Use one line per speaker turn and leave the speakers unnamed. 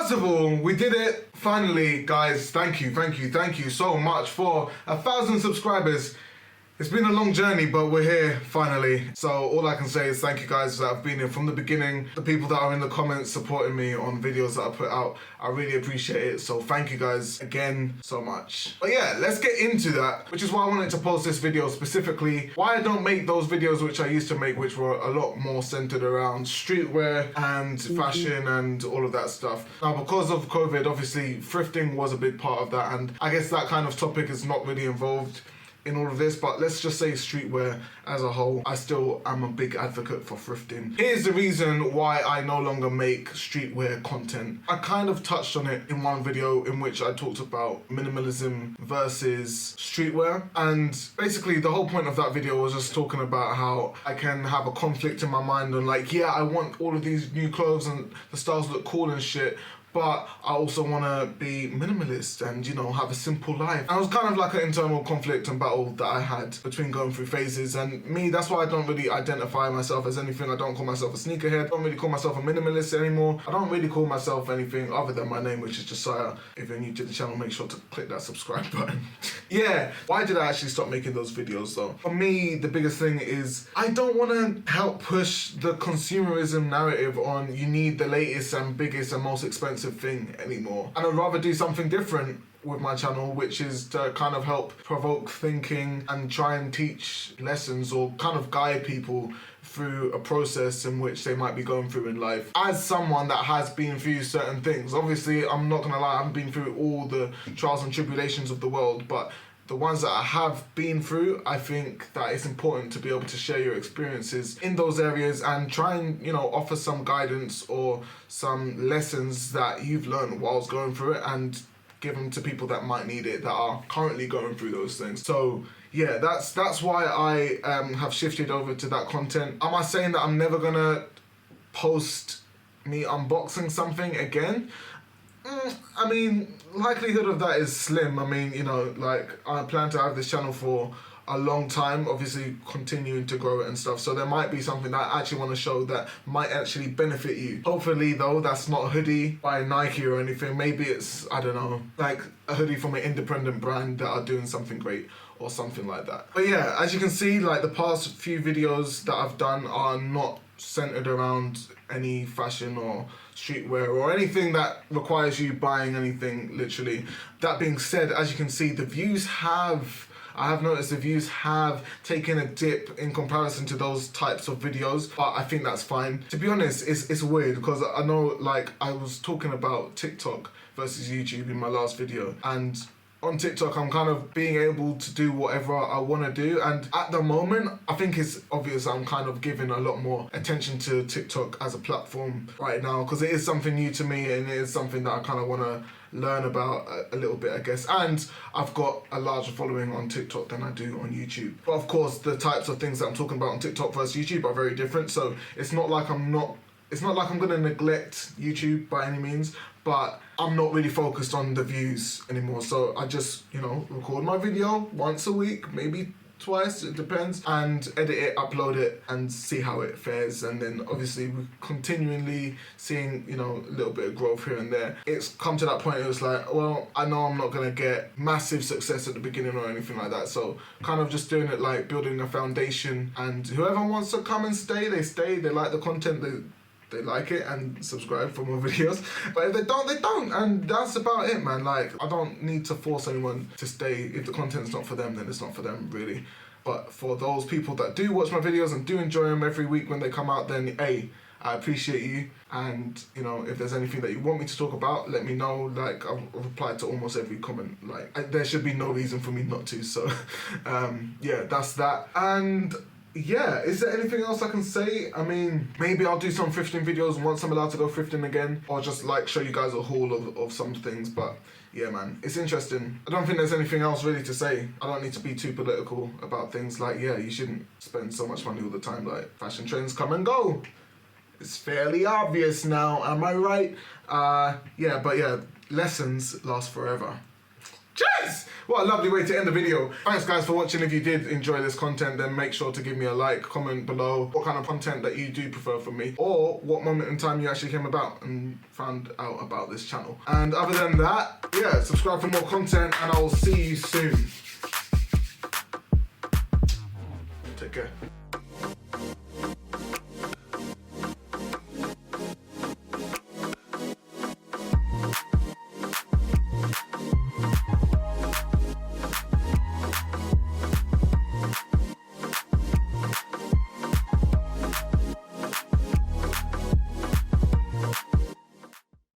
First of all, we did it. Finally, guys, thank you so much for 1,000 subscribers. It's been a long journey, but we're here finally. So all I can say is thank you guys that have been here from the beginning. The people that are in the comments supporting me on videos that I put out, I really appreciate it. So thank you guys again so much. But yeah, let's get into that, which is why I wanted to post this video specifically. Why I don't make those videos which I used to make, which were a lot more centered around streetwear and fashion and all of that stuff. Now, because of COVID, obviously thrifting was a big part of that, and I guess that kind of topic is not really involved in all of this, but let's just say streetwear as a whole, I still am a big advocate for thrifting. Here's the reason why I no longer make streetwear content. I kind of touched on it in one video in which I talked about minimalism versus streetwear, and basically the whole point of that video was just talking about how I can have a conflict in my mind on like, yeah, I want all of these new clothes and the styles look cool and shit, but I also want to be minimalist and, you know, have a simple life. And it was kind of like an internal conflict and battle that I had between going through phases. And me, that's why I don't really identify myself as anything. I don't call myself a sneakerhead. I don't really call myself a minimalist anymore. I don't really call myself anything other than my name, which is Josiah. If you're new to the channel, make sure to click that subscribe button. Yeah, why did I actually stop making those videos though? For me, the biggest thing is I don't want to help push the consumerism narrative on you need the latest and biggest and most expensive thing anymore. And I'd rather do something different with my channel, which is to kind of help provoke thinking and try and teach lessons or kind of guide people through a process in which they might be going through in life. As someone that has been through certain things, obviously I'm not gonna lie, I haven't been through all the trials and tribulations of the world, but the ones that I have been through, I think that it's important to be able to share your experiences in those areas and try and, you know, offer some guidance or some lessons that you've learned whilst going through it and give them to people that might need it, that are currently going through those things. So yeah, that's why I have shifted over to that content. Am I saying that I'm never gonna post me unboxing something again? I mean, likelihood of that is slim. I mean, you know, like I plan to have this channel for a long time, obviously continuing to grow it and stuff. So there might be something that I actually want to show that might actually benefit you. Hopefully though, that's not a hoodie by Nike or anything. Maybe it's, I don't know, like a hoodie from an independent brand that are doing something great or something like that. But yeah, as you can see, like the past few videos that I've done are not centered around any fashion or streetwear or anything that requires you buying anything, literally. That being said, as you can see, the views have, I have noticed the views have taken a dip in comparison to those types of videos, but I think that's fine. To be honest, it's weird because I know, like, I was talking about TikTok versus YouTube in my last video, and on TikTok, I'm kind of being able to do whatever I want to do, and at the moment, I think it's obvious I'm kind of giving a lot more attention to TikTok as a platform right now, because it is something new to me and it is something that I kind of want to learn about a little bit, I guess. And I've got a larger following on TikTok than I do on YouTube. But of course, the types of things that I'm talking about on TikTok versus YouTube are very different, so it's not like I'm gonna neglect YouTube by any means, but I'm not really focused on the views anymore. So I just, you know, record my video once a week, maybe twice, it depends, and edit it, upload it, and see how it fares. And then obviously we're continually seeing, you know, a little bit of growth here and there. It's come to that point, it was like, well, I know I'm not gonna get massive success at the beginning or anything like that, so kind of just doing it like building a foundation, and whoever wants to come and stay, they like the content, they like it and subscribe for more videos. But if they don't, they don't, and that's about it, man. Like, I don't need to force anyone to stay. If the content's not for them, then it's not for them, really. But for those people that do watch my videos and do enjoy them every week when they come out, then hey, I appreciate you. And, you know, if there's anything that you want me to talk about, let me know. Like, I've replied to almost every comment. Like, there should be no reason for me not to. So yeah, that's that. And yeah, is there anything else I can say? I mean, maybe I'll do some thrifting videos once I'm allowed to go thrifting again, or just like show you guys a haul of some things. But yeah, man, it's interesting. I don't think there's anything else really to say. I don't need to be too political about things. Like, yeah, you shouldn't spend so much money all the time. Like, fashion trends come and go. It's fairly obvious now, am I right? Yeah, but yeah, lessons last forever. Cheers! What a lovely way to end the video. Thanks guys for watching. If you did enjoy this content, then make sure to give me a like, comment below what kind of content that you do prefer from me, or what moment in time you actually came about and found out about this channel. And other than that, yeah, subscribe for more content and I'll see you soon. Take care.